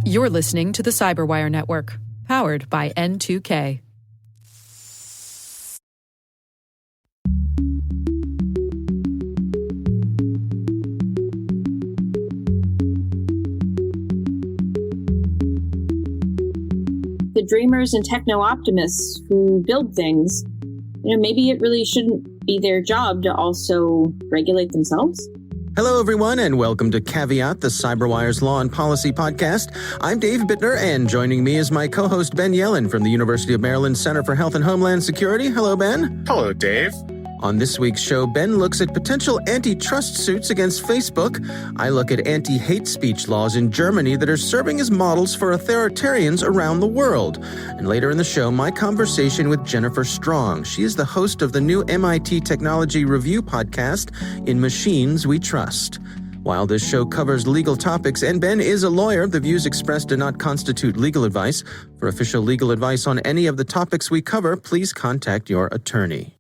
You're listening to the Cyberwire Network, powered by N2K. The dreamers and techno-optimists who build things, maybe it really shouldn't be their job to also regulate themselves. Hello, everyone, and welcome to Caveat, the CyberWire's Law and Policy podcast. I'm Dave Bittner, and joining me is my co-host Ben Yellen from the University of Maryland Center for Health and Homeland Security. Hello, Ben. Hello, Dave. On this week's show, Ben looks at potential antitrust suits against Facebook. I look at anti-hate speech laws in Germany that are serving as models for authoritarians around the world. And later in the show, my conversation with Jennifer Strong. She is the host of the new MIT Technology Review podcast, In Machines We Trust. While this show covers legal topics, and Ben is a lawyer, the views expressed do not constitute legal advice. For official legal advice on any of the topics we cover, please contact your attorney.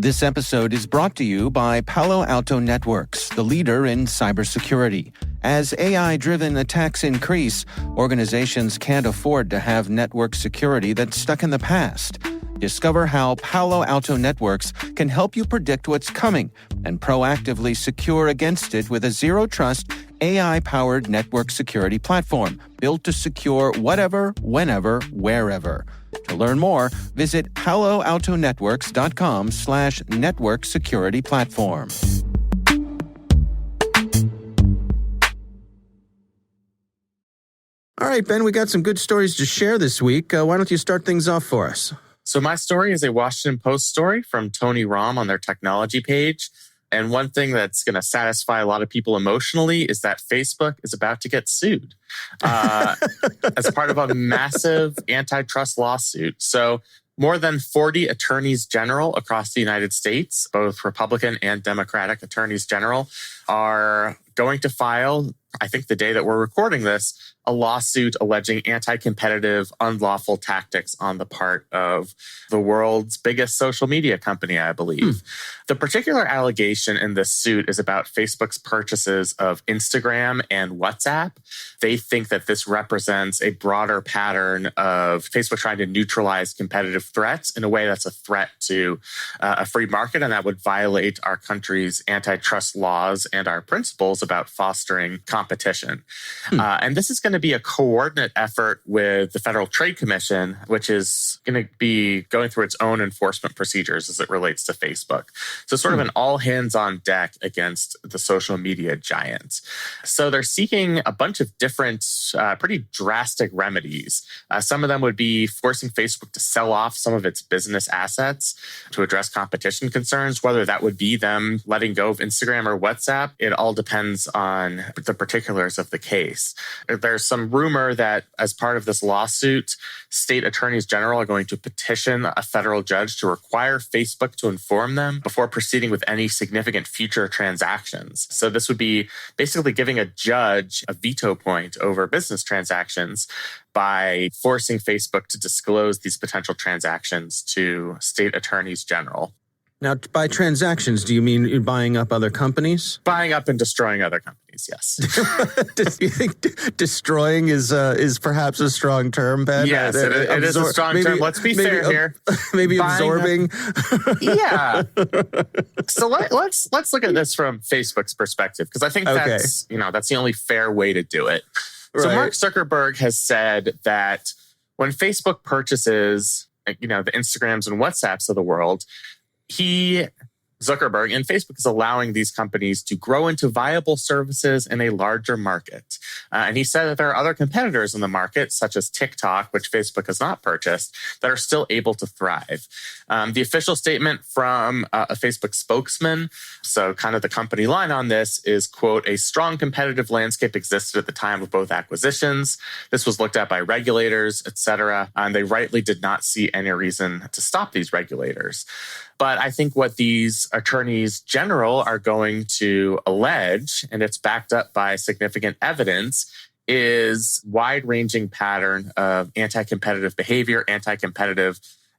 This episode is brought to you by Palo Alto Networks, the leader in cybersecurity. As AI-driven attacks increase, organizations can't afford to have network security that's stuck in the past. Discover how Palo Alto Networks can help you predict what's coming and proactively secure against it with a zero-trust, AI-powered network security platform built to secure whatever, whenever, wherever. To learn more, visit paloaltonetworks.com/network security platform. All right, Ben, we got some good stories to share this week. Why don't you start things off for us? So my story is a Washington Post story from Tony Rahm on their technology page. And one thing that's going to satisfy a lot of people emotionally is that Facebook is about to get sued as part of a massive antitrust lawsuit. So more than 40 attorneys general across the United States, both Republican and Democratic attorneys general, are going to file, I think the day that we're recording this, a lawsuit alleging anti-competitive, unlawful tactics on the part of the world's biggest social media company, I believe. The particular allegation in this suit is about Facebook's purchases of Instagram and WhatsApp. They think that this represents a broader pattern of Facebook trying to neutralize competitive threats in a way that's a threat to a free market, and that would violate our country's antitrust laws and our principles about fostering competition. And this is going to be a coordinate effort with the Federal Trade Commission, which is going to be going through its own enforcement procedures as it relates to Facebook. So sort of an all hands on deck against the social media giants. So they're seeking a bunch of different, pretty drastic remedies. Some of them would be forcing Facebook to sell off some of its business assets to address competition concerns, whether that would be them letting go of Instagram or WhatsApp. It all depends on the particulars of the case. There's some rumor that as part of this lawsuit, state attorneys general are going to petition a federal judge to require Facebook to inform them before proceeding with any significant future transactions. So this would be basically giving a judge a veto point over business transactions by forcing Facebook to disclose these potential transactions to state attorneys general. Now, by transactions, do you mean you're buying up other companies? Buying up and destroying other companies, yes. Do you think destroying is perhaps a strong term, Ben? Yes, it is a strong term. Let's be fair here. Maybe absorbing. Yeah. So let's look at this from Facebook's perspective, because I think that's the only fair way to do it. So Mark Zuckerberg has said that when Facebook purchases, the Instagrams and WhatsApps of the world, Zuckerberg and Facebook is allowing these companies to grow into viable services in a larger market. And he said that there are other competitors in the market, such as TikTok, which Facebook has not purchased, that are still able to thrive. The official statement from a Facebook spokesman, so kind of the company line on this is, quote, a strong competitive landscape existed at the time of both acquisitions. This was looked at by regulators, et cetera, and they rightly did not see any reason to stop these regulators. But I think what these attorneys general are going to allege, and it's backed up by significant evidence, is wide-ranging pattern of anti-competitive behavior, anti-competitive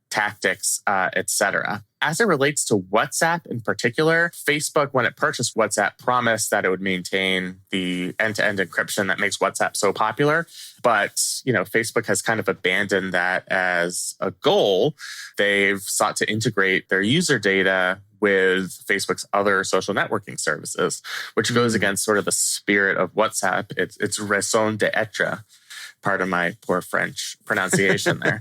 tactics, et cetera. As it relates to WhatsApp in particular, Facebook, when it purchased WhatsApp, promised that it would maintain the end-to-end encryption that makes WhatsApp so popular. But, Facebook has kind of abandoned that as a goal. They've sought to integrate their user data with Facebook's other social networking services, which goes against sort of the spirit of WhatsApp. It's raison d'etre. Pardon my poor French pronunciation there.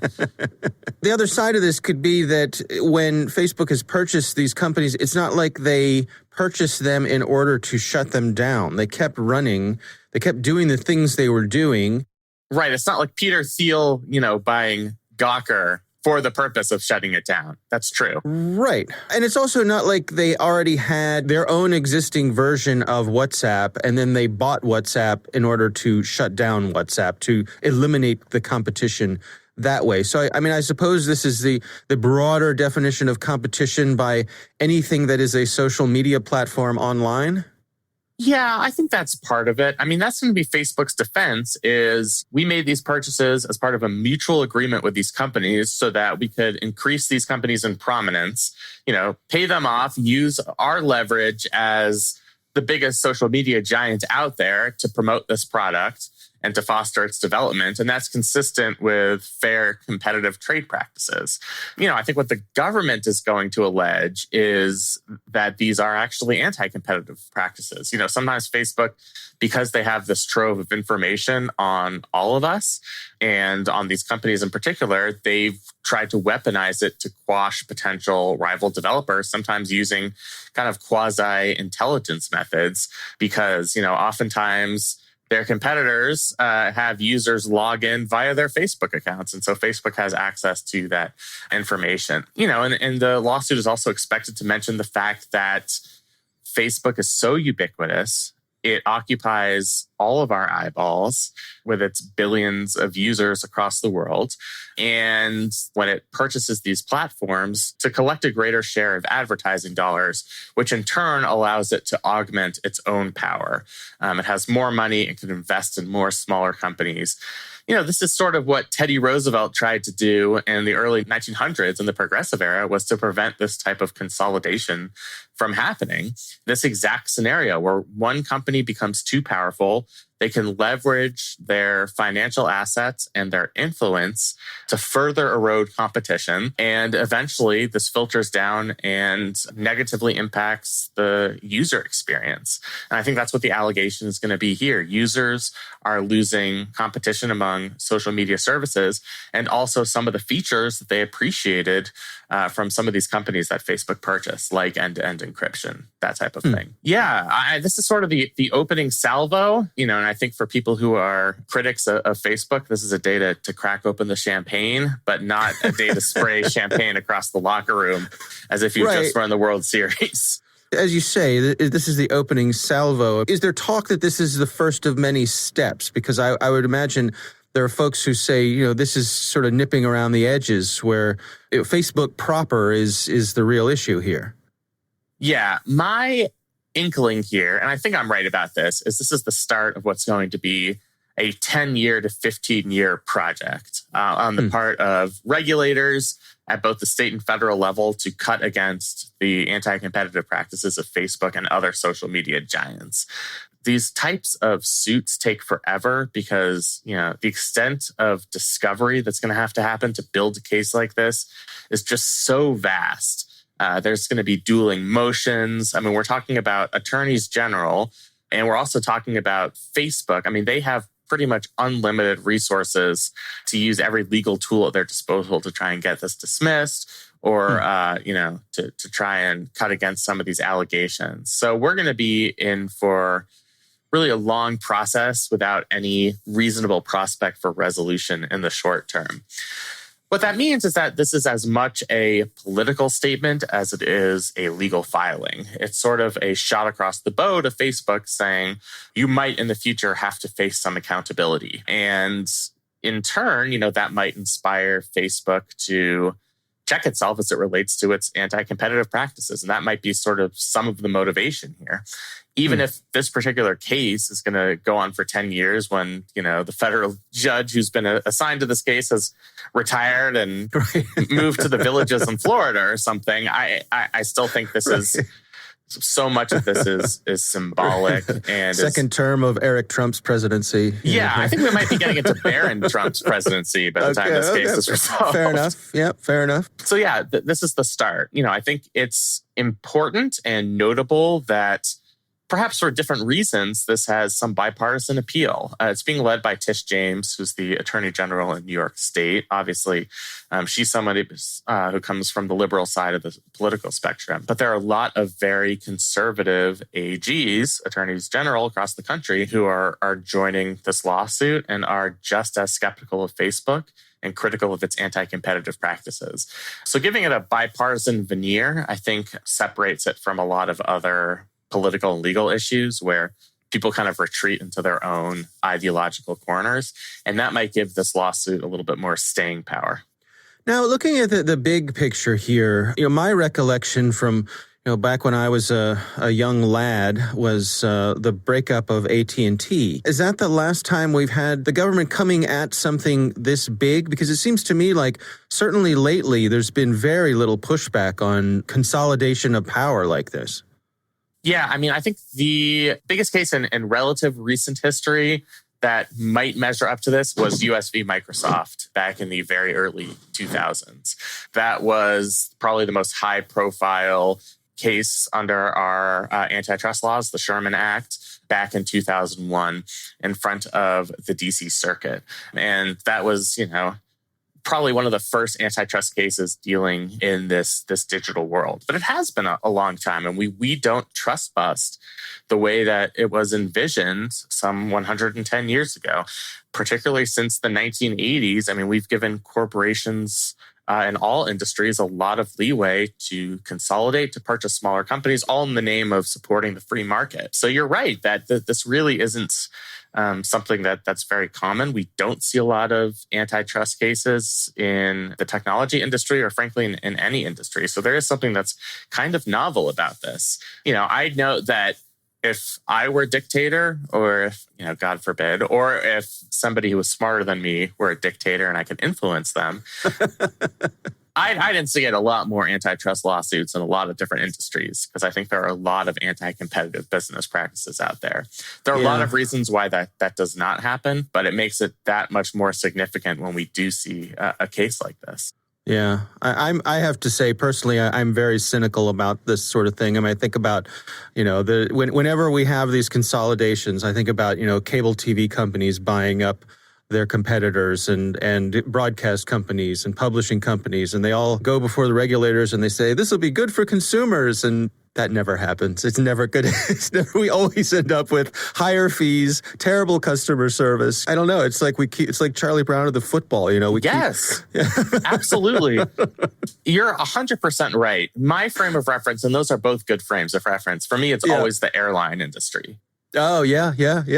The other side of this could be that when Facebook has purchased these companies, it's not like they purchased them in order to shut them down. They kept running. They kept doing the things they were doing. Right. It's not like Peter Thiel, buying Gawker for the purpose of shutting it down. That's true. Right. And it's also not like they already had their own existing version of WhatsApp and then they bought WhatsApp in order to shut down WhatsApp, to eliminate the competition that way. So, I suppose this is the broader definition of competition by anything that is a social media platform online. Yeah, I think that's part of it. That's going to be Facebook's defense is we made these purchases as part of a mutual agreement with these companies so that we could increase these companies in prominence, pay them off, use our leverage as the biggest social media giant out there to promote this product and to foster its development. And that's consistent with fair competitive trade practices. I think what the government is going to allege is that these are actually anti-competitive practices. Sometimes Facebook, because they have this trove of information on all of us and on these companies in particular, they've tried to weaponize it to quash potential rival developers, sometimes using kind of quasi-intelligence methods because, oftentimes their competitors have users log in via their Facebook accounts. And so Facebook has access to that information. And the lawsuit is also expected to mention the fact that Facebook is so ubiquitous. It occupies all of our eyeballs with its billions of users across the world. And when it purchases these platforms to collect a greater share of advertising dollars, which in turn allows it to augment its own power. It has more money and can invest in more smaller companies. This is sort of what Teddy Roosevelt tried to do in the early 1900s in the Progressive Era, was to prevent this type of consolidation from happening. This exact scenario where one company becomes too powerful, they can leverage their financial assets and their influence to further erode competition. And eventually this filters down and negatively impacts the user experience. And I think that's what the allegation is going to be here. Users are losing competition among social media services and also some of the features that they appreciated from some of these companies that Facebook purchased, like end-to-end encryption, that type of thing. Yeah, this is sort of the opening salvo, and I think for people who are critics of Facebook, this is a day to crack open the champagne, but not a day to spray champagne across the locker room as if you've just won the World Series. As you say, this is the opening salvo. Is there talk that this is the first of many steps? Because I would imagine there are folks who say, this is sort of nipping around the edges where Facebook proper is the real issue here. Yeah, my inkling here, and I think I'm right about this is the start of what's going to be a 10-year to 15-year project on the part of regulators at both the state and federal level to cut against the anti-competitive practices of Facebook and other social media giants. These types of suits take forever because, the extent of discovery that's going to have to happen to build a case like this is just so vast. There's going to be dueling motions. We're talking about attorneys general, and we're also talking about Facebook. They have pretty much unlimited resources to use every legal tool at their disposal to try and get this dismissed or, to try and cut against some of these allegations. So we're going to be in for really a long process without any reasonable prospect for resolution in the short term. What that means is that this is as much a political statement as it is a legal filing. It's sort of a shot across the bow to Facebook saying, you might in the future have to face some accountability. And in turn, that might inspire Facebook to check itself as it relates to its anti-competitive practices. And that might be sort of some of the motivation here. Even if this particular case is going to go on for 10 years when, the federal judge who's been assigned to this case has retired and moved to the villages in Florida or something, I still think this is... So much of this is symbolic and second term of Eric Trump's presidency. Yeah, I think we might be getting into Barron Trump's presidency by the time this case is resolved. Fair enough. Yeah, fair enough. So yeah, this is the start. I think it's important and notable that perhaps for different reasons, this has some bipartisan appeal. It's being led by Tish James, who's the Attorney General in New York State. Obviously, she's somebody who comes from the liberal side of the political spectrum. But there are a lot of very conservative AGs, attorneys general across the country, who are joining this lawsuit and are just as skeptical of Facebook and critical of its anti-competitive practices. So giving it a bipartisan veneer, I think, separates it from a lot of other political and legal issues where people kind of retreat into their own ideological corners. And that might give this lawsuit a little bit more staying power. Now, looking at the big picture here, my recollection from back when I was a young lad was the breakup of AT&T. Is that the last time we've had the government coming at something this big? Because it seems to me like certainly lately there's been very little pushback on consolidation of power like this. Yeah, I think the biggest case in relative recent history that might measure up to this was US v. Microsoft back in the very early 2000s. That was probably the most high-profile case under our antitrust laws, the Sherman Act, back in 2001 in front of the DC Circuit. And that was, probably one of the first antitrust cases dealing in this digital world. But it has been a long time, and we don't trust bust the way that it was envisioned some 110 years ago, particularly since the 1980s. We've given corporations in all industries a lot of leeway to consolidate, to purchase smaller companies, all in the name of supporting the free market. So you're right that this really isn't something that's very common. We don't see a lot of antitrust cases in the technology industry or frankly in any industry. So there is something that's kind of novel about this. I note that if I were a dictator or if, God forbid, or if somebody who was smarter than me were a dictator and I could influence them, I'd instigate a lot more antitrust lawsuits in a lot of different industries because I think there are a lot of anti-competitive business practices out there. There are a lot of reasons why that does not happen, but it makes it that much more significant when we do see a case like this. Yeah, I have to say personally, I'm very cynical about this sort of thing. I think about, whenever we have these consolidations, I think about, cable TV companies buying up their competitors and broadcast companies and publishing companies, and they all go before the regulators and they say, this will be good for consumers. And that never happens. It's never good. We always end up with higher fees, terrible customer service. I don't know. It's like it's like Charlie Brown of the football. Yes, absolutely. You're 100% right. My frame of reference, and those are both good frames of reference. For me, it's always the airline industry. Oh, yeah.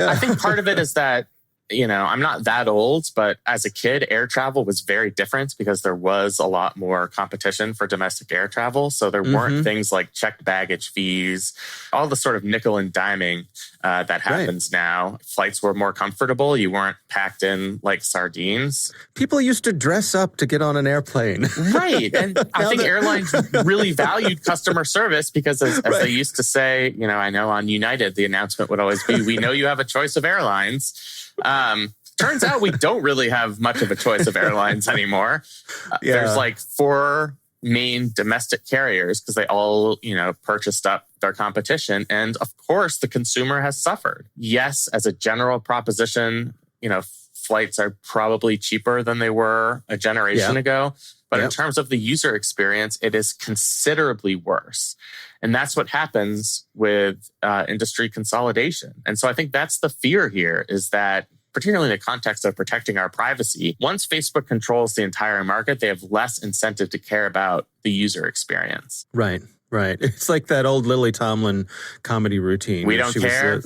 I think part of it is that, I'm not that old, but as a kid, air travel was very different because there was a lot more competition for domestic air travel. So there weren't things like checked baggage fees, all the sort of nickel and diming that happens now. Flights were more comfortable. You weren't packed in like sardines. People used to dress up to get on an airplane. Right. And I think airlines really valued customer service because as they used to say, I know on United, the announcement would always be, we know you have a choice of airlines. Turns out we don't really have much of a choice of airlines anymore. There's like 4 main domestic carriers because they all, purchased up their competition. And of course, the consumer has suffered. Yes, as a general proposition, flights are probably cheaper than they were a generation ago. But in terms of the user experience, it is considerably worse. And that's what happens with industry consolidation. And so I think that's the fear here is that, particularly in the context of protecting our privacy, once Facebook controls the entire market, they have less incentive to care about the user experience. Right. It's like that old Lily Tomlin comedy routine. We don't care.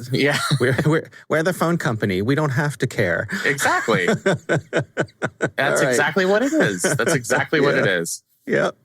We're the phone company. We don't have to care. Exactly. That's exactly what it is. That's exactly what it is. Yep.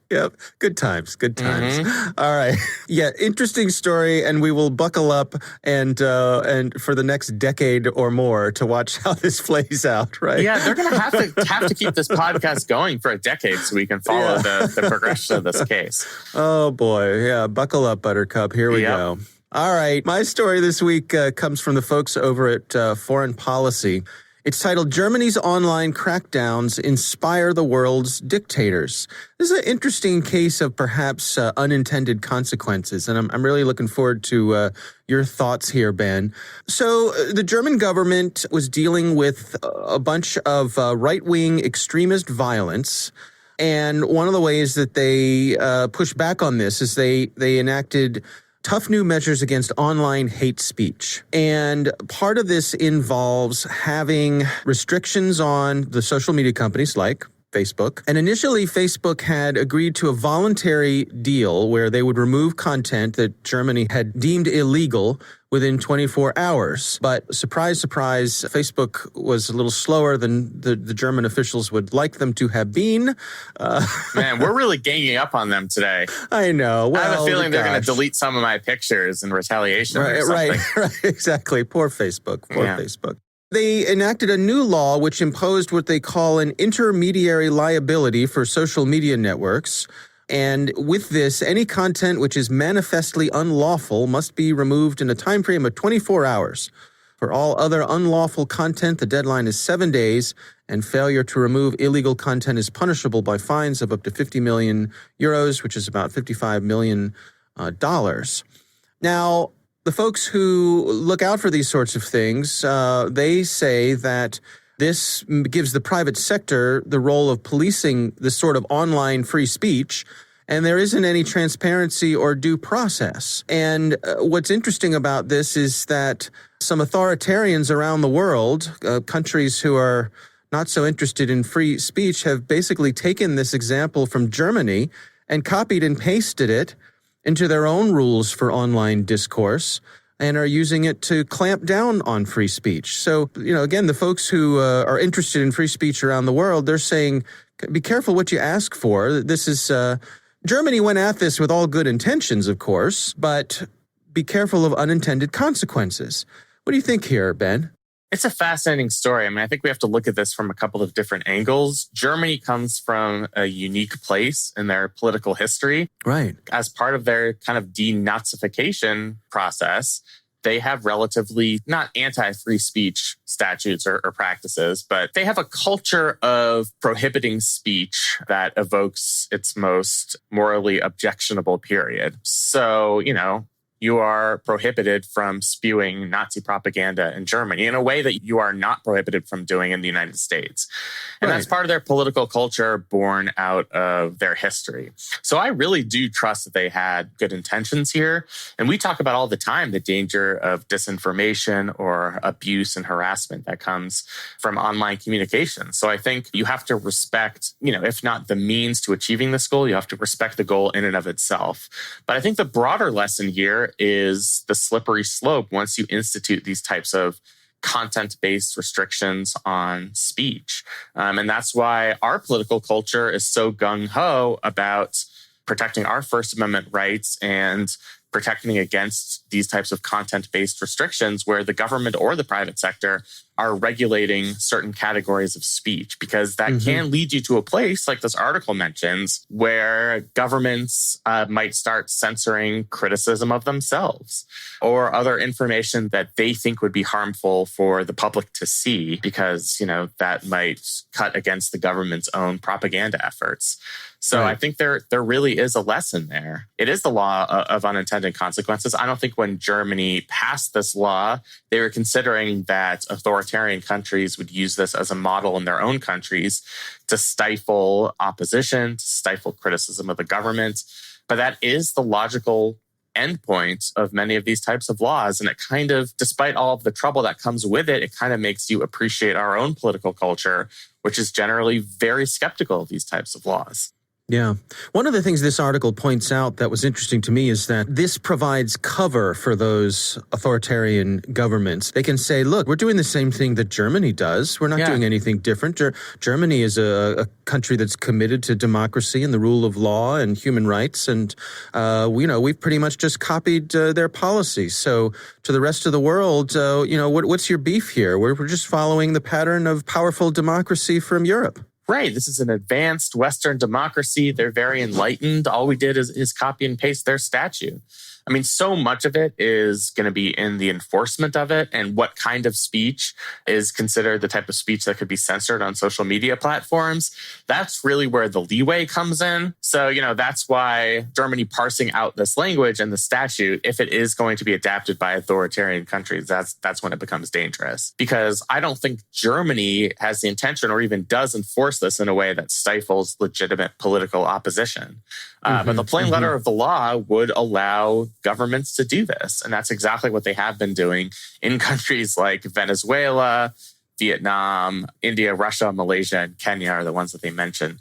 Good times. Mm-hmm. All right. Yeah, interesting story, and we will buckle up and for the next decade or more to watch how this plays out, right? Yeah, they're going to have to keep this podcast going for a decade so we can follow the progression of this case. Oh, boy. Yeah, buckle up, Buttercup. Here we go. All right. My story this week comes from the folks over at Foreign Policy. It's titled, Germany's Online Crackdowns Inspire the World's Dictators. This is an interesting case of perhaps unintended consequences, and I'm really looking forward to your thoughts here, Ben. So the German government was dealing with a bunch of right-wing extremist violence, and one of the ways that they pushed back on this is they enacted tough new measures against online hate speech. And part of this involves having restrictions on the social media companies like Facebook. And initially, Facebook had agreed to a voluntary deal where they would remove content that Germany had deemed illegal within 24 hours. But surprise, surprise, Facebook was a little slower than the German officials would like them to have been. Man, we're really ganging up on them today. I know. Well, I have a feeling they're going to delete some of my pictures in retaliation or something. Right, exactly. Poor Facebook. Facebook. They enacted a new law which imposed what they call an intermediary liability for social media networks. And with this, any content which is manifestly unlawful must be removed in a time frame of 24 hours. For all other unlawful content, the deadline is 7 days, and failure to remove illegal content is punishable by fines of up to 50 million euros, which is about $55 million. Now, the folks who look out for these sorts of things, they say that this gives the private sector the role of policing this sort of online free speech, and there isn't any transparency or due process. And what's interesting about this is that some authoritarians around the world, countries who are not so interested in free speech, have basically taken this example from Germany and copied and pasted it into their own rules for online discourse and are using it to clamp down on free speech. So, again, the folks who are interested in free speech around the world, they're saying, be careful what you ask for. This is, Germany went at this with all good intentions, of course, but be careful of unintended consequences. What do you think here, Ben? It's a fascinating story. I mean, I think we have to look at this from a couple of different angles. Germany comes from a unique place in their political history. Right. As part of their kind of denazification process, they have relatively not anti-free speech statutes or practices, but they have a culture of prohibiting speech that evokes its most morally objectionable period. So, you are prohibited from spewing Nazi propaganda in Germany in a way that you are not prohibited from doing in the United States. And that's part of their political culture born out of their history. So I really do trust that they had good intentions here. And we talk about all the time the danger of disinformation or abuse and harassment that comes from online communication. So I think you have to respect, if not the means to achieving this goal, you have to respect the goal in and of itself. But I think the broader lesson here is the slippery slope once you institute these types of content-based restrictions on speech. And that's why our political culture is so gung-ho about protecting our First Amendment rights and protecting against these types of content-based restrictions where the government or the private sector are regulating certain categories of speech, because that can lead you to a place like this article mentions where governments might start censoring criticism of themselves or other information that they think would be harmful for the public to see because, that might cut against the government's own propaganda efforts. So I think there really is a lesson there. It is the law of unintended consequences. I don't think when Germany passed this law, they were considering that authoritarian countries would use this as a model in their own countries to stifle opposition, to stifle criticism of the government. But that is the logical endpoint of many of these types of laws. And it kind of, despite all of the trouble that comes with it, it kind of makes you appreciate our own political culture, which is generally very skeptical of these types of laws. Yeah. One of the things this article points out that was interesting to me is that this provides cover for those authoritarian governments. They can say, look, we're doing the same thing that Germany does. We're not doing anything different. Germany is a country that's committed to democracy and the rule of law and human rights. And, we've pretty much just copied their policies. So to the rest of the world, what's your beef here? We're just following the pattern of powerful democracy from Europe. Right. This is an advanced Western democracy. They're very enlightened. All we did is copy and paste their statute. I mean, so much of it is going to be in the enforcement of it and what kind of speech is considered the type of speech that could be censored on social media platforms. That's really where the leeway comes in. So, that's why Germany parsing out this language and the statute, if it is going to be adapted by authoritarian countries, that's when it becomes dangerous. Because I don't think Germany has the intention or even does enforce this in a way that stifles legitimate political opposition. But the plain letter of the law would allow governments to do this. And that's exactly what they have been doing in countries like Venezuela, Vietnam, India, Russia, Malaysia, and Kenya are the ones that they mention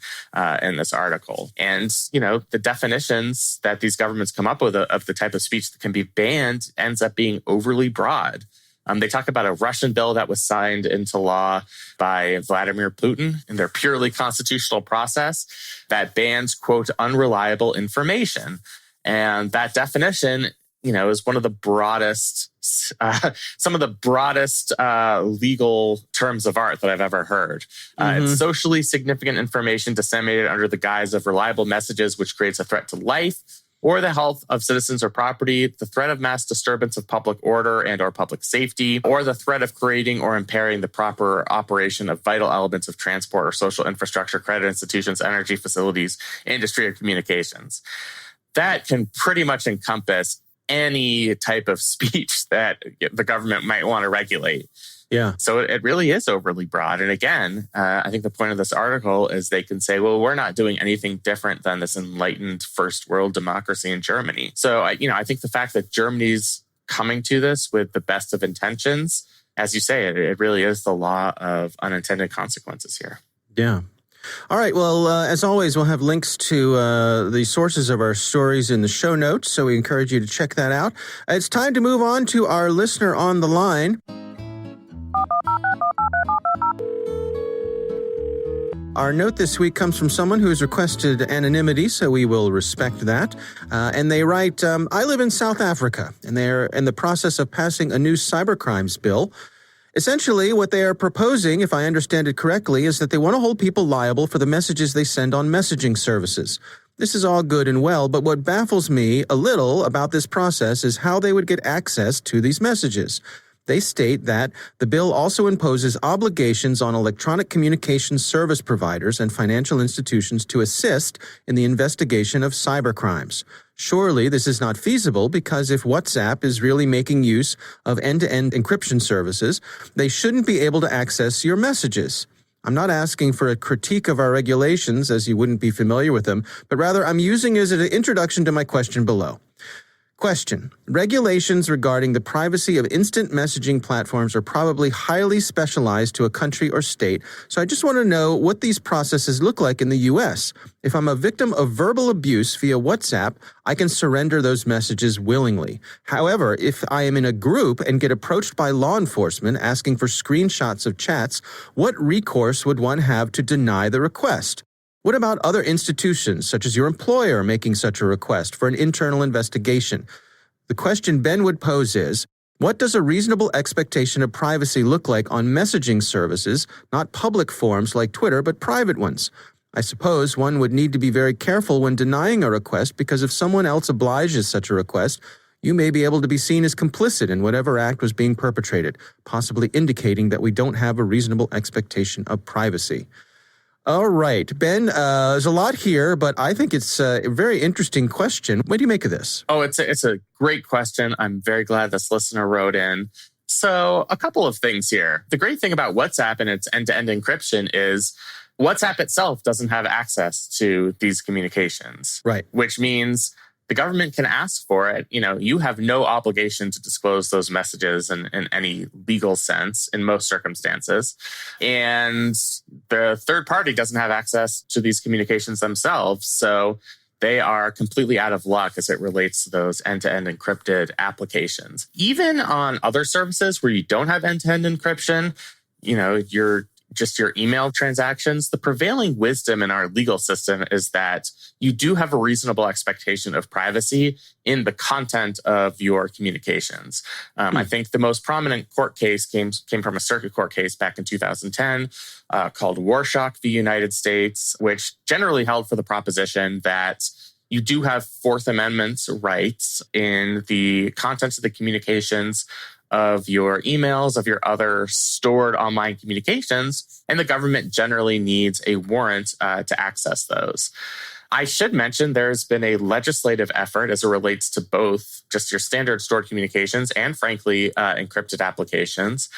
in this article. And, the definitions that these governments come up with of the type of speech that can be banned ends up being overly broad. They talk about a Russian bill that was signed into law by Vladimir Putin in their purely constitutional process that bans, quote, unreliable information. And that definition, is one of the broadest, some of the broadest legal terms of art that I've ever heard. It's socially significant information disseminated under the guise of reliable messages, which creates a threat to life or the health of citizens or property, the threat of mass disturbance of public order and or public safety, or the threat of creating or impairing the proper operation of vital elements of transport or social infrastructure, credit institutions, energy facilities, industry, or communications. That can pretty much encompass any type of speech that the government might want to regulate. Yeah. So it really is overly broad. And again, I think the point of this article is they can say, well, we're not doing anything different than this enlightened first world democracy in Germany. So, I think the fact that Germany's coming to this with the best of intentions, as you say, it really is the law of unintended consequences here. Yeah. All right. Well, as always, we'll have links to the sources of our stories in the show notes, so we encourage you to check that out. It's time to move on to our listener on the line. Our note this week comes from someone who has requested anonymity, so we will respect that. And they write, I live in South Africa, and they're in the process of passing a new cybercrimes bill. Essentially, what they are proposing, if I understand it correctly, is that they want to hold people liable for the messages they send on messaging services. This is all good and well, but what baffles me a little about this process is how they would get access to these messages. They state that the bill also imposes obligations on electronic communications service providers and financial institutions to assist in the investigation of cybercrimes. Surely this is not feasible because if WhatsApp is really making use of end-to-end encryption services, they shouldn't be able to access your messages. I'm not asking for a critique of our regulations, as you wouldn't be familiar with them, but rather I'm using it as an introduction to my question below. Question. Regulations regarding the privacy of instant messaging platforms are probably highly specialized to a country or state, so I just want to know what these processes look like in the U.S. If I'm a victim of verbal abuse via WhatsApp, I can surrender those messages willingly. However, if I am in a group and get approached by law enforcement asking for screenshots of chats, what recourse would one have to deny the request? What about other institutions, such as your employer, making such a request for an internal investigation? The question Ben would pose is, what does a reasonable expectation of privacy look like on messaging services, not public forums like Twitter, but private ones? I suppose one would need to be very careful when denying a request because if someone else obliges such a request, you may be able to be seen as complicit in whatever act was being perpetrated, possibly indicating that we don't have a reasonable expectation of privacy. All right, Ben, there's a lot here, but I think it's a very interesting question. What do you make of this? Oh, it's a great question. I'm very glad this listener wrote in. So a couple of things here. The great thing about WhatsApp and its end-to-end encryption is WhatsApp itself doesn't have access to these communications. Right. Which means the government can ask for it. You have no obligation to disclose those messages in any legal sense in most circumstances. And the third party doesn't have access to these communications themselves. So they are completely out of luck as it relates to those end-to-end encrypted applications. Even on other services where you don't have end-to-end encryption, your email transactions, the prevailing wisdom in our legal system is that you do have a reasonable expectation of privacy in the content of your communications. I think the most prominent court case came from a circuit court case back in 2010 called Warshock v. United States, which generally held for the proposition that you do have Fourth Amendment rights in the contents of the communications of your emails, of your other stored online communications, and the government generally needs a warrant to access those. I should mention there's been a legislative effort as it relates to both just your standard stored communications and, frankly, encrypted applications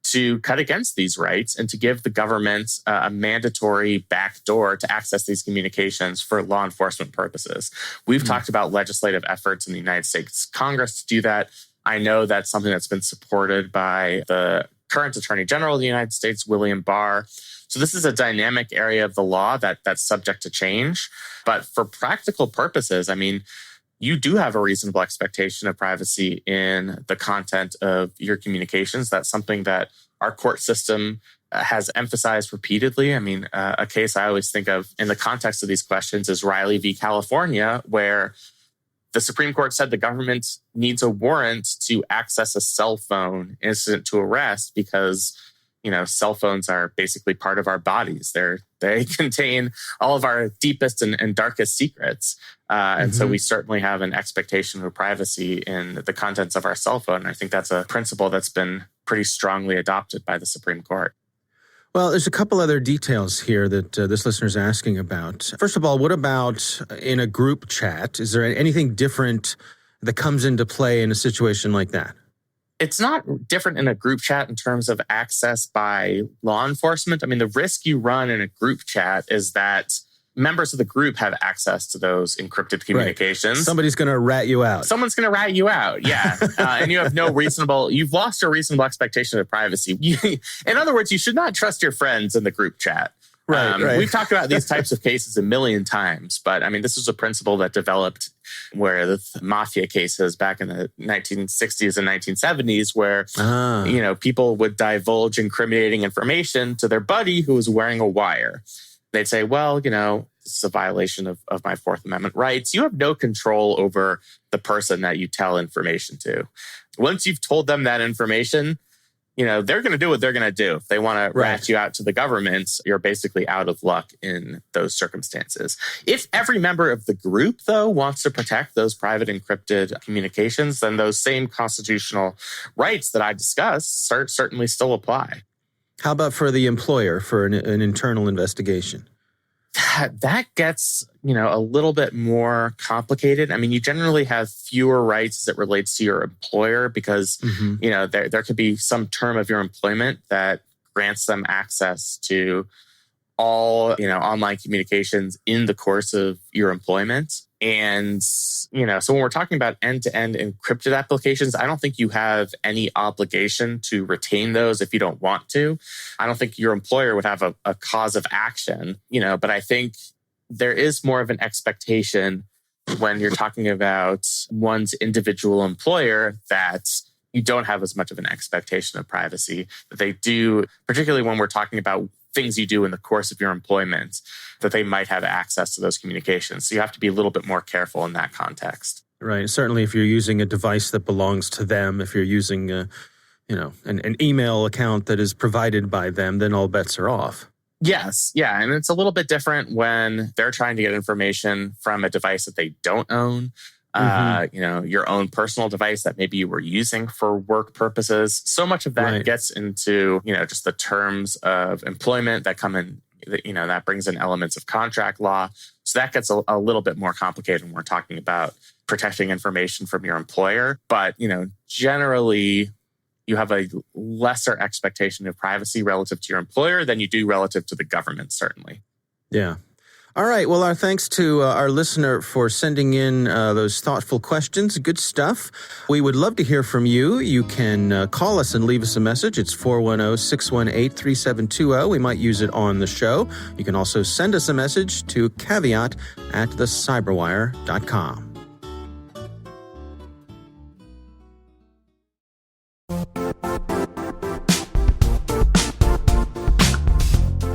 to cut against these rights and to give the government a mandatory backdoor to access these communications for law enforcement purposes. We've talked about legislative efforts in the United States Congress to do that. I know that's something that's been supported by the current Attorney General of the United States, William Barr. So this is a dynamic area of the law that's subject to change. But for practical purposes, you do have a reasonable expectation of privacy in the content of your communications. That's something that our court system has emphasized repeatedly. A case I always think of in the context of these questions is Riley v. California, where the Supreme Court said the government needs a warrant to access a cell phone incident to arrest because, cell phones are basically part of our bodies. They contain all of our deepest and darkest secrets. And so we certainly have an expectation of privacy in the contents of our cell phone. And I think that's a principle that's been pretty strongly adopted by the Supreme Court. Well, there's a couple other details here that this listener is asking about. First of all, what about in a group chat? Is there anything different that comes into play in a situation like that? It's not different in a group chat in terms of access by law enforcement. The risk you run in a group chat is that members of the group have access to those encrypted communications. Right. Somebody's going to rat you out. Someone's going to rat you out, yeah. And you have you've lost your reasonable expectation of privacy. In other words, you should not trust your friends in the group chat. Right. We've talked about these types of cases a million times, but this is a principle that developed where the mafia cases back in the 1960s and 1970s where, people would divulge incriminating information to their buddy who was wearing a wire. They'd say, well, this is a violation of my Fourth Amendment rights. You have no control over the person that you tell information to. Once you've told them that information, they're going to do what they're going to do. If they want to rat you out to the government, you're basically out of luck in those circumstances. If every member of the group, though, wants to protect those private encrypted communications, then those same constitutional rights that I discussed certainly still apply. How about for the employer, for an internal investigation? That gets, a little bit more complicated. You generally have fewer rights as it relates to your employer because, there could be some term of your employment that grants them access to all, online communications in the course of your employment. And, so when we're talking about end-to-end encrypted applications, I don't think you have any obligation to retain those if you don't want to. I don't think your employer would have a cause of action, but I think there is more of an expectation when you're talking about one's individual employer that you don't have as much of an expectation of privacy that they do, particularly when we're talking about things you do in the course of your employment, that they might have access to those communications. So you have to be a little bit more careful in that context. Right. Certainly if you're using a device that belongs to them, if you're using an email account that is provided by them, then all bets are off. Yes. Yeah. And it's a little bit different when they're trying to get information from a device that they don't own. Your own personal device that maybe you were using for work purposes. So much of that gets into, just the terms of employment that come in, that brings in elements of contract law. So that gets a little bit more complicated when we're talking about protecting information from your employer. But, generally, you have a lesser expectation of privacy relative to your employer than you do relative to the government, certainly. Yeah. All right. Well, our thanks to our listener for sending in those thoughtful questions. Good stuff. We would love to hear from you. You can call us and leave us a message. It's 410-618-3720. We might use it on the show. You can also send us a message to caveat@thecyberwire.com.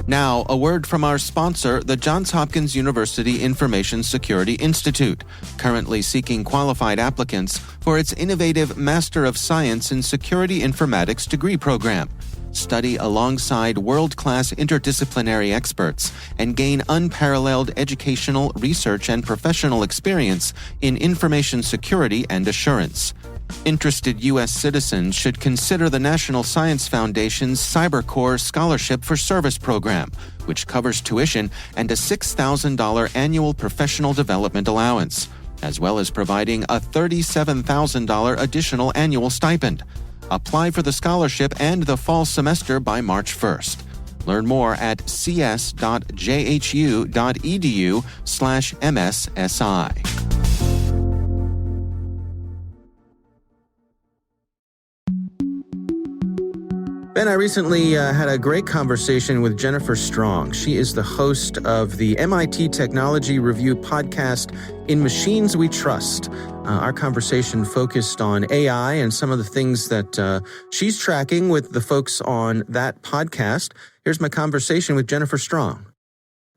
Now, a word from our sponsor, the Johns Hopkins University Information Security Institute, currently seeking qualified applicants for its innovative Master of Science in Security Informatics degree program. Study alongside world-class interdisciplinary experts and gain unparalleled educational, research, and professional experience in information security and assurance. Interested U.S. citizens should consider the National Science Foundation's CyberCore Scholarship for Service program, which covers tuition and a $6,000 annual professional development allowance, as well as providing a $37,000 additional annual stipend. Apply for the scholarship and the fall semester by March 1st. Learn more at cs.jhu.edu/MSSI. Ben, I recently had a great conversation with Jennifer Strong. She is the host of the MIT Technology Review podcast, In Machines We Trust. Our conversation focused on AI and some of the things that she's tracking with the folks on that podcast. Here's my conversation with Jennifer Strong.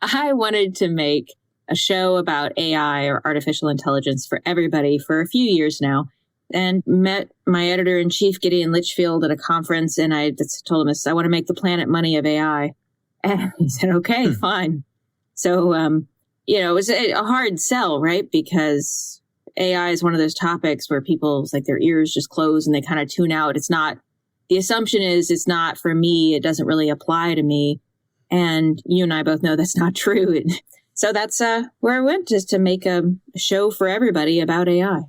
I wanted to make a show about AI or artificial intelligence for everybody for a few years now, and met my editor-in-chief, Gideon Litchfield, at a conference, and I just told him, I want to make the planet money of AI. And he said, okay, fine. So, it was a hard sell, right? Because AI is one of those topics where people's like their ears just close and they kind of tune out. The assumption is it's not for me. It doesn't really apply to me. And you and I both know that's not true. So that's where I went, just to make a show for everybody about AI.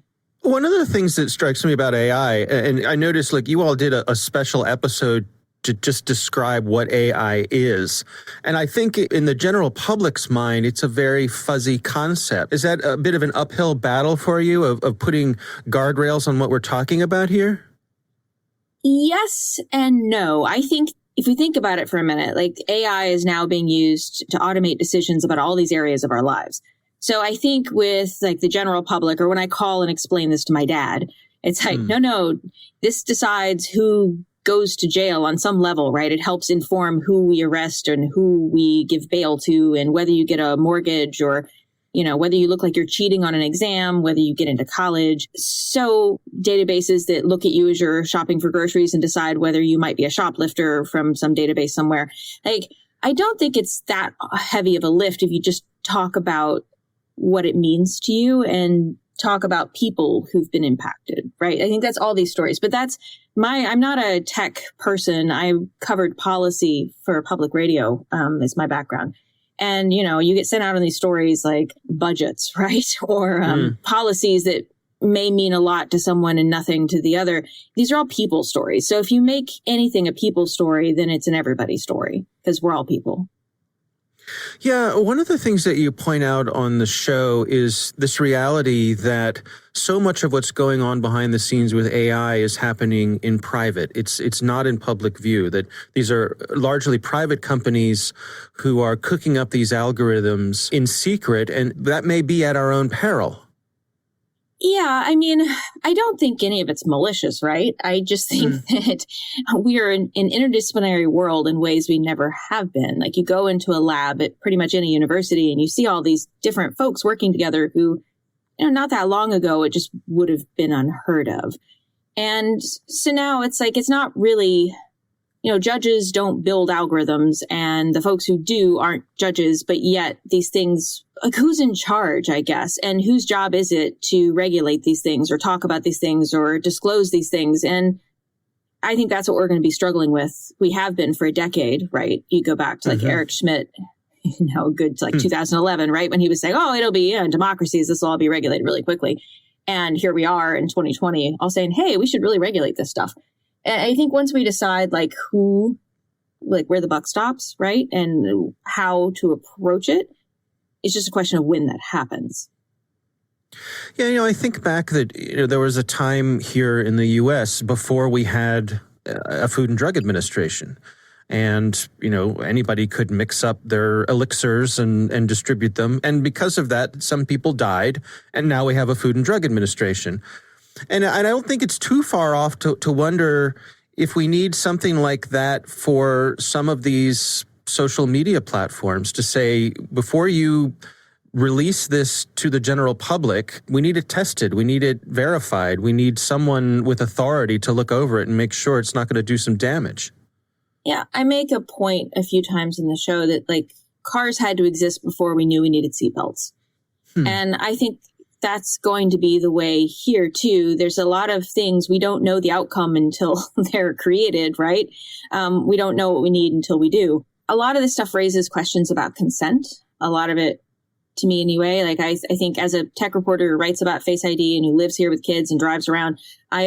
One of the things that strikes me about AI, and I noticed like you all did a special episode to just describe what AI is. And I think in the general public's mind, it's a very fuzzy concept. Is that a bit of an uphill battle for you of putting guardrails on what we're talking about here? Yes and no. I think if we think about it for a minute, like AI is now being used to automate decisions about all these areas of our lives. So I think with like the general public, or when I call and explain this to my dad, it's like, no, this decides who goes to jail on some level, right? It helps inform who we arrest and who we give bail to, and whether you get a mortgage, or, whether you look like you're cheating on an exam, whether you get into college. So databases that look at you as you're shopping for groceries and decide whether you might be a shoplifter from some database somewhere. Like, I don't think it's that heavy of a lift if you just talk about what it means to you and talk about people who've been impacted, right? I think that's all these stories, but I'm not a tech person. I covered policy for public radio, is my background. And, you get sent out on these stories like budgets, right? Or policies that may mean a lot to someone and nothing to the other. These are all people stories. So if you make anything a people story, then it's an everybody story, because we're all people. Yeah, one of the things that you point out on the show is this reality that so much of what's going on behind the scenes with AI is happening in private. It's not in public view, that these are largely private companies who are cooking up these algorithms in secret, and that may be at our own peril. Yeah, I mean, I don't think any of it's malicious, right? I just think that we are in an interdisciplinary world in ways we never have been. Like, you go into a lab at pretty much any university and you see all these different folks working together who, not that long ago, it just would have been unheard of. And so now it's like, it's not really, judges don't build algorithms, and the folks who do aren't judges, but yet these things, like, who's in charge, I guess, and whose job is it to regulate these things or talk about these things or disclose these things? And I think that's what we're going to be struggling with. We have been for a decade, right? You go back to like Eric Schmidt, good to like 2011, right? When he was saying, it'll be democracies, this will all be regulated really quickly. And here we are in 2020, all saying, hey, we should really regulate this stuff. And I think once we decide like where the buck stops, right, and how to approach it, It's just a question of when that happens. Yeah, I think back that there was a time here in the U.S. before we had a Food and Drug Administration. And, anybody could mix up their elixirs and distribute them. And because of that, some people died. And now we have a Food and Drug Administration. And I don't think it's too far off to wonder if we need something like that for some of these social media platforms to say, before you release this to the general public, we need it tested, we need it verified, we need someone with authority to look over it and make sure it's not going to do some damage. Yeah, I make a point a few times in the show that cars had to exist before we knew we needed seatbelts. And I think that's going to be the way here too. There's a lot of things we don't know the outcome until they're created, right? We don't know what we need until we do. A lot of this stuff raises questions about consent. A lot of it, to me anyway, I think as a tech reporter who writes about Face ID and who lives here with kids and drives around, I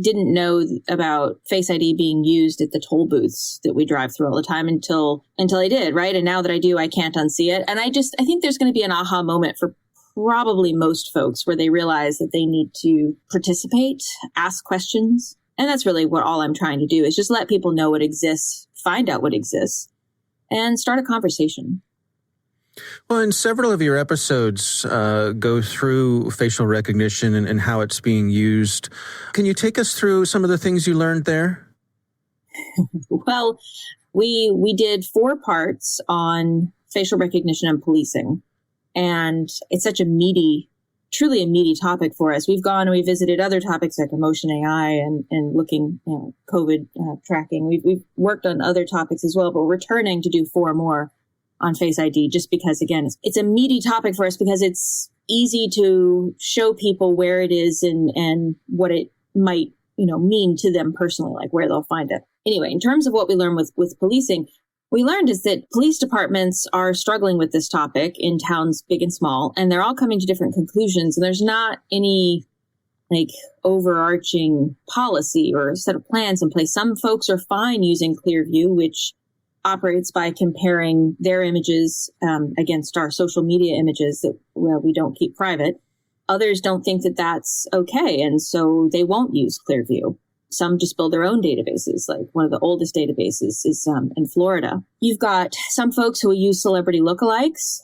didn't know about Face ID being used at the toll booths that we drive through all the time until I did, right? And now that I do, I can't unsee it. And I think there's going to be an aha moment for probably most folks where they realize that they need to participate, ask questions. And that's really what all I'm trying to do is just let people know what exists, find out what exists, and start a conversation. Well, and several of your episodes go through facial recognition and how it's being used. Can you take us through some of the things you learned there? Well, we did 4 parts on facial recognition and policing. And it's such truly a meaty topic for us. We've gone and we visited other topics like emotion AI and looking, COVID tracking. We've worked on other topics as well, but we're returning to do 4 more on Face ID just because, again, it's a meaty topic for us because it's easy to show people where it is and what it might, mean to them personally, like where they'll find it. Anyway, in terms of what we learned with policing, we learned is that police departments are struggling with this topic in towns big and small, and they're all coming to different conclusions. And there's not any overarching policy or set of plans in place. Some folks are fine using Clearview, which operates by comparing their images against our social media images that we don't keep private. Others don't think that that's okay, and so they won't use Clearview. Some just build their own databases. Like one of the oldest databases is in Florida. You've got some folks who will use celebrity lookalikes,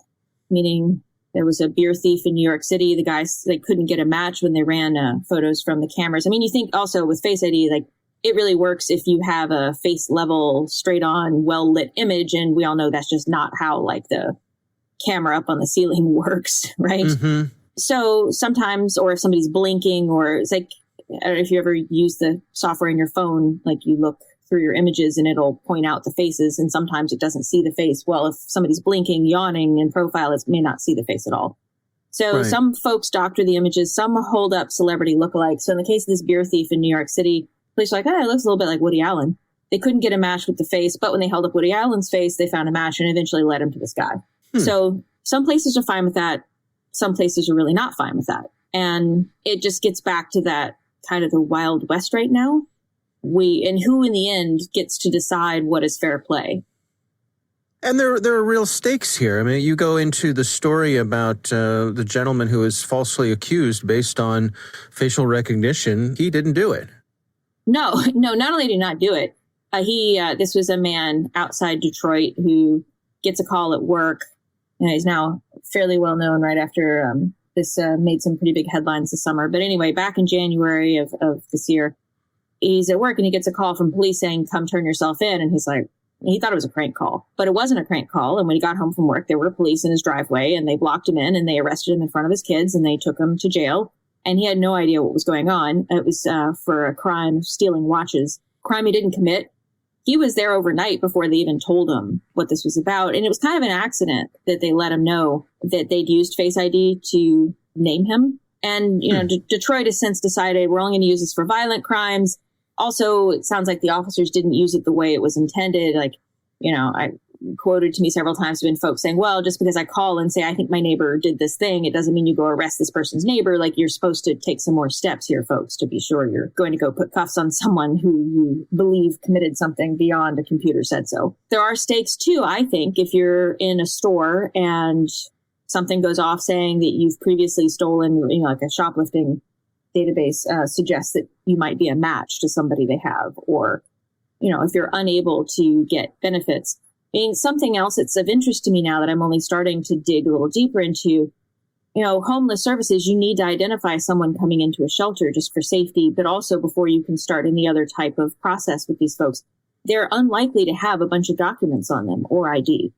meaning there was a beer thief in New York City. The guys, they couldn't get a match when they ran photos from the cameras. I mean, you think also with Face ID, it really works if you have a face level, straight on, well lit image. And we all know that's just not how the camera up on the ceiling works, right? Mm-hmm. So sometimes, or if somebody's blinking, or it's I don't know if you ever use the software in your phone, you look through your images and it'll point out the faces, and sometimes it doesn't see the face. Well, if somebody's blinking, yawning in profile, it may not see the face at all. So right. Some folks doctor the images, some hold up celebrity lookalikes. So in the case of this beer thief in New York City, police are it looks a little bit like Woody Allen. They couldn't get a match with the face, but when they held up Woody Allen's face, they found a match and eventually led him to this guy. So some places are fine with that. Some places are really not fine with that. And it just gets back to that kind of the Wild West right now. And who in the end gets to decide what is fair play. And there are real stakes here. I mean, you go into the story about the gentleman who is falsely accused based on facial recognition. He didn't do it. No, not only did he not do it, this was a man outside Detroit who gets a call at work. He's now fairly well known right after this made some pretty big headlines this summer. But anyway, back in January of this year, he's at work and he gets a call from police saying, come turn yourself in. And he thought it was a prank call, but it wasn't a prank call. And when he got home from work, there were police in his driveway and they blocked him in and they arrested him in front of his kids and they took him to jail. And he had no idea what was going on. It was for a crime of stealing watches, crime he didn't commit. He was there overnight before they even told him what this was about. And it was kind of an accident that they let him know that they'd used Face ID to name him. And, Detroit has since decided we're only going to use this for violent crimes. Also, it sounds like the officers didn't use it the way it was intended. I quoted to me several times have been folks saying, well, just because I call and say, I think my neighbor did this thing, it doesn't mean you go arrest this person's neighbor. You're supposed to take some more steps here, folks, to be sure you're going to go put cuffs on someone who you believe committed something beyond a computer said so. There are stakes too, I think, if you're in a store and something goes off saying that you've previously stolen, like a shoplifting database suggests that you might be a match to somebody they have, or, if you're unable to get benefits. I mean, something else that's of interest to me now that I'm only starting to dig a little deeper into, homeless services, you need to identify someone coming into a shelter just for safety, but also before you can start any other type of process with these folks. They're unlikely to have a bunch of documents on them or ID.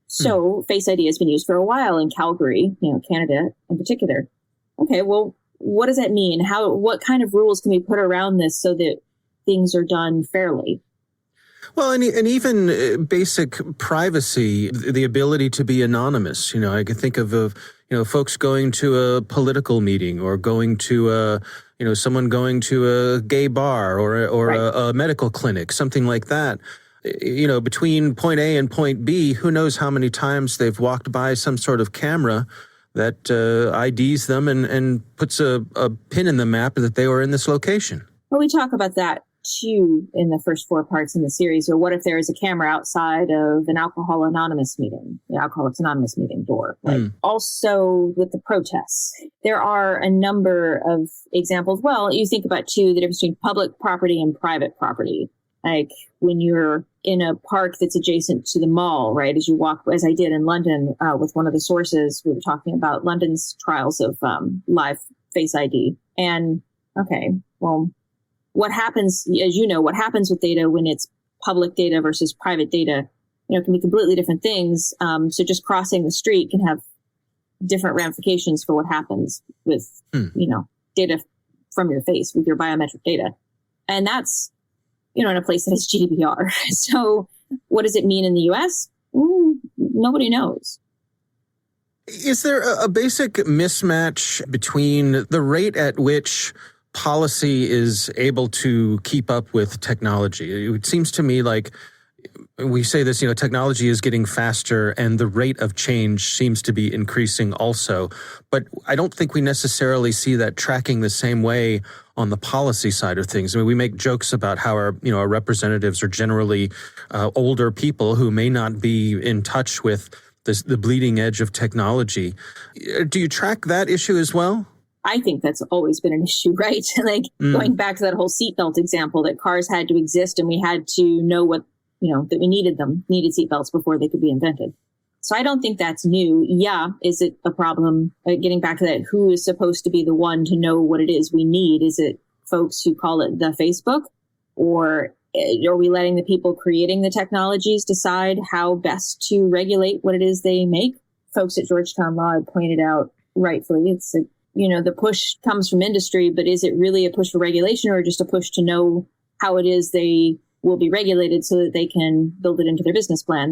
So Face ID has been used for a while in Calgary, Canada in particular. Okay, well, what does that mean? What kind of rules can we put around this so that things are done fairly? Well, and even basic privacy, the ability to be anonymous. I can think of folks going to a political meeting, or going to someone going to a gay bar, or right. a medical clinic, something like that. Between point A and point B, who knows how many times they've walked by some sort of camera that IDs them and puts a pin in the map that they were in this location. Well, we talk about that too in the first 4 parts in the series. Or what if there is a camera outside of an Alcoholics Anonymous meeting door? Also with the protests, there are a number of examples. Well, you think about too the difference between public property and private property. Like when you're in a park that's adjacent to the mall, right? As you walk, as I did in London with one of the sources, we were talking about London's trials of live Face ID. And okay, well, what happens, as what happens with data when it's public data versus private data, can be completely different things. So just crossing the street can have different ramifications for what happens with, data from your face, with your biometric data. And that's, in a place that has GDPR. So what does it mean in the US? Nobody knows. Is there a basic mismatch between the rate at which policy is able to keep up with technology? It seems to me like we say this, technology is getting faster and the rate of change seems to be increasing also. But I don't think we necessarily see that tracking the same way on the policy side of things. I mean, we make jokes about how our representatives are generally older people who may not be in touch with the bleeding edge of technology. Do you track that issue as well? I think that's always been an issue, right? Going back to that whole seatbelt example, that cars had to exist and we had to know what, that we needed seatbelts before they could be invented. So I don't think that's new. Yeah. Is it a problem? Getting back to that, who is supposed to be the one to know what it is we need? Is it folks who call it the Facebook? Or are we letting the people creating the technologies decide how best to regulate what it is they make? Folks at Georgetown Law had pointed out rightfully, it's the push comes from industry, but is it really a push for regulation or just a push to know how it is they will be regulated so that they can build it into their business plan?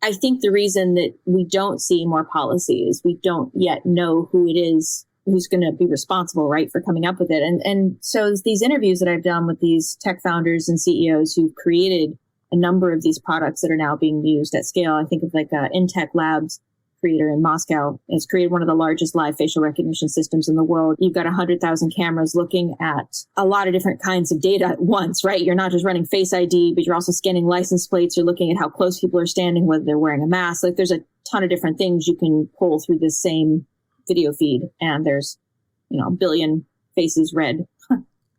I think the reason that we don't see more policy is we don't yet know who it is who's going to be responsible, right, for coming up with it. And so these interviews that I've done with these tech founders and CEOs who've created a number of these products that are now being used at scale. I think of Intech Labs creator in Moscow. It's created one of the largest live facial recognition systems in the world. You've got 100,000 cameras looking at a lot of different kinds of data at once, right? You're not just running Face ID, but you're also scanning license plates. You're looking at how close people are standing, whether they're wearing a mask. There's a ton of different things you can pull through this same video feed. And there's, a billion faces read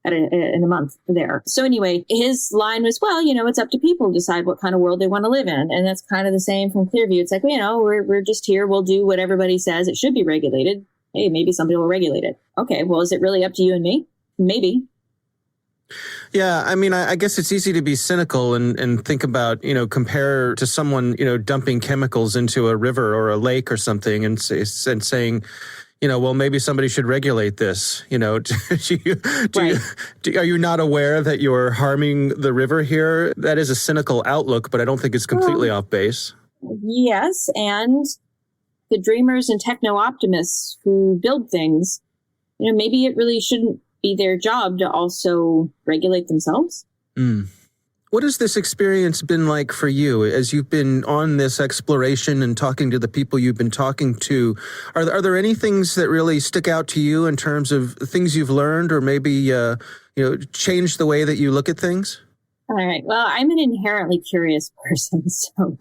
in a month there. So anyway, his line was, well, it's up to people to decide what kind of world they want to live in. And that's kind of the same from Clearview. It's like, we're just here. We'll do what everybody says. It should be regulated. Hey, maybe somebody will regulate it. Okay, well, is it really up to you and me? Maybe. Yeah, I mean, I guess it's easy to be cynical and think about, compare to someone, dumping chemicals into a river or a lake or something and saying, well, maybe somebody should regulate this. Are you not aware that you're harming the river here? That is a cynical outlook, but I don't think it's completely off base. Yes, and the dreamers and techno-optimists who build things, maybe it really shouldn't be their job to also regulate themselves. What has this experience been like for you as you've been on this exploration and talking to the people you've been talking to? Are there any things that really stick out to you in terms of things you've learned or maybe, changed the way that you look at things? All right. Well, I'm an inherently curious person, so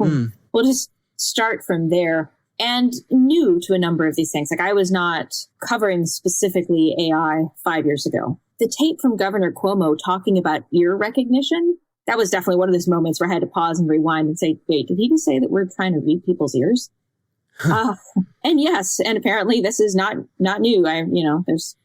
we'll just start from there. and new to a number of these things. Like I was not covering specifically AI 5 years ago. The tape from Governor Cuomo talking about ear recognition, that was definitely one of those moments where I had to pause and rewind and say, wait, did he just say that we're trying to read people's ears? And yes, and apparently this is not new. There's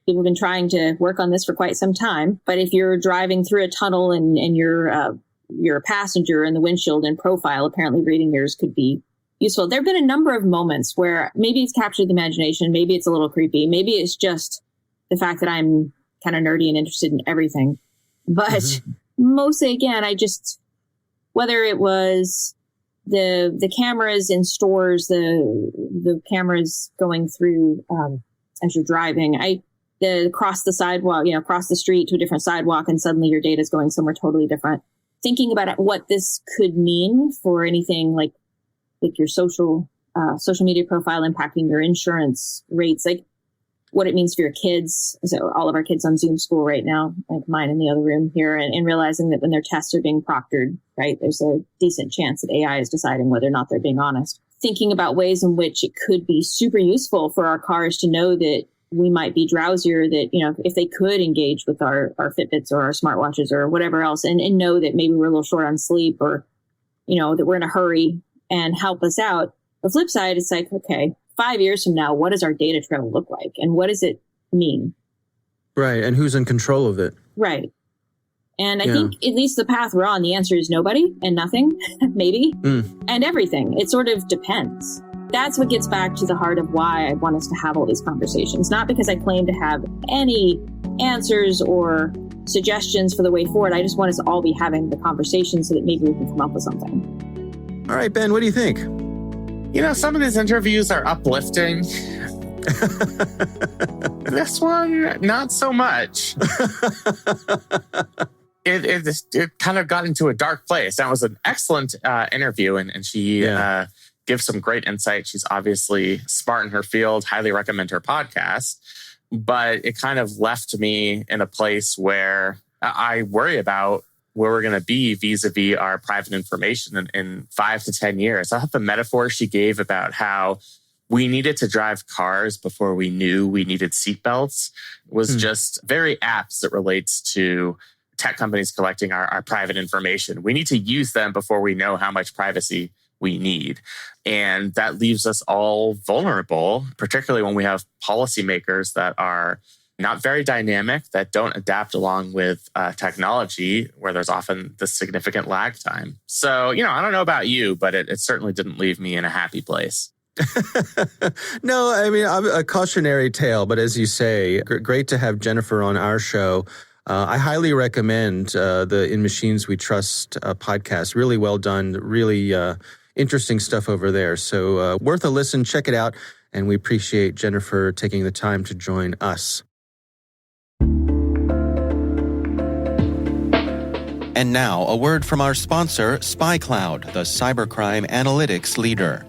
people have been trying to work on this for quite some time. But if you're driving through a tunnel and you're a passenger in the windshield in profile, apparently reading ears could be useful. There have been a number of moments where maybe it's captured the imagination, maybe it's a little creepy, maybe it's just the fact that I'm kind of nerdy and interested in everything. But mostly, again, whether it was the cameras in stores, the cameras going through as you're driving, across the sidewalk, across the street to a different sidewalk, and suddenly your data is going somewhere totally different. Thinking about what this could mean for anything like your social media profile impacting your insurance rates, like what it means for your kids. So all of our kids on Zoom school right now, like mine in the other room here, and realizing that when their tests are being proctored, right, there's a decent chance that AI is deciding whether or not they're being honest. Thinking about ways in which it could be super useful for our cars to know that we might be drowsier, that, if they could engage with our Fitbits or our smartwatches or whatever else, and know that maybe we're a little short on sleep, or, that we're in a hurry, and help us out. The flip side is like, okay, 5 years from now, what does our data trail look like? And what does it mean? Right. And who's in control of it? Right. And I think at least the path we're on, the answer is nobody and nothing, maybe, and everything. It sort of depends. That's what gets back to the heart of why I want us to have all these conversations. Not because I claim to have any answers or suggestions for the way forward. I just want us to all be having the conversation so that maybe we can come up with something. All right, Ben, what do you think? Some of these interviews are uplifting. This one, not so much. It kind of got into a dark place. That was an excellent interview, and she gives some great insight. She's obviously smart in her field. Highly recommend her podcast. But it kind of left me in a place where I worry about where we're going to be vis-a-vis our private information in 5 to 10 years. I thought the metaphor she gave about how we needed to drive cars before we knew we needed seatbelts was just very apt as it relates to tech companies collecting our private information. We need to use them before we know how much privacy we need. And that leaves us all vulnerable, particularly when we have policymakers that are not very dynamic, that don't adapt along with technology, where there's often this significant lag time. So, I don't know about you, but it certainly didn't leave me in a happy place. No, I mean, I'm a cautionary tale, but as you say, great to have Jennifer on our show. I highly recommend the In Machines We Trust podcast. Really well done, really interesting stuff over there. So worth a listen, check it out. And we appreciate Jennifer taking the time to join us. And now, a word from our sponsor, SpyCloud, the cybercrime analytics leader.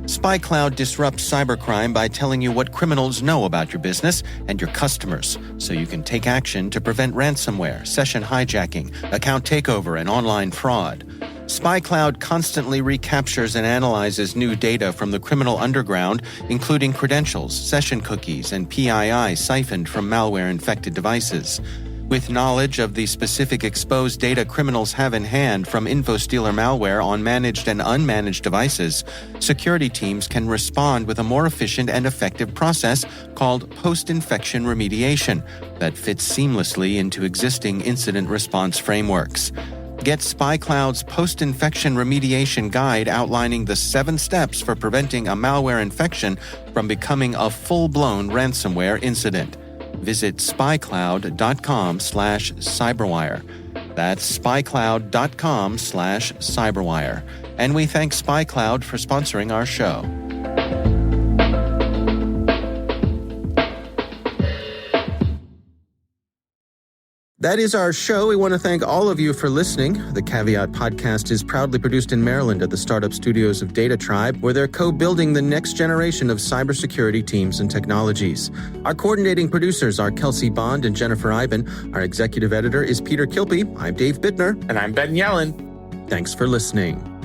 SpyCloud disrupts cybercrime by telling you what criminals know about your business and your customers, so you can take action to prevent ransomware, session hijacking, account takeover, and online fraud. SpyCloud constantly recaptures and analyzes new data from the criminal underground, including credentials, session cookies, and PII siphoned from malware-infected devices. With knowledge of the specific exposed data criminals have in hand from InfoStealer malware on managed and unmanaged devices, security teams can respond with a more efficient and effective process called post-infection remediation that fits seamlessly into existing incident response frameworks. Get SpyCloud's post-infection remediation guide outlining the 7 steps for preventing a malware infection from becoming a full-blown ransomware incident. Visit spycloud.com/cyberwire. That's spycloud.com/cyberwire. And we thank SpyCloud for sponsoring our show. That is our show. We want to thank all of you for listening. The Caveat podcast is proudly produced in Maryland at the startup studios of Data Tribe, where they're co-building the next generation of cybersecurity teams and technologies. Our coordinating producers are Kelsey Bond and Jennifer Iben. Our executive editor is Peter Kilpie. I'm Dave Bittner. And I'm Ben Yellen. Thanks for listening.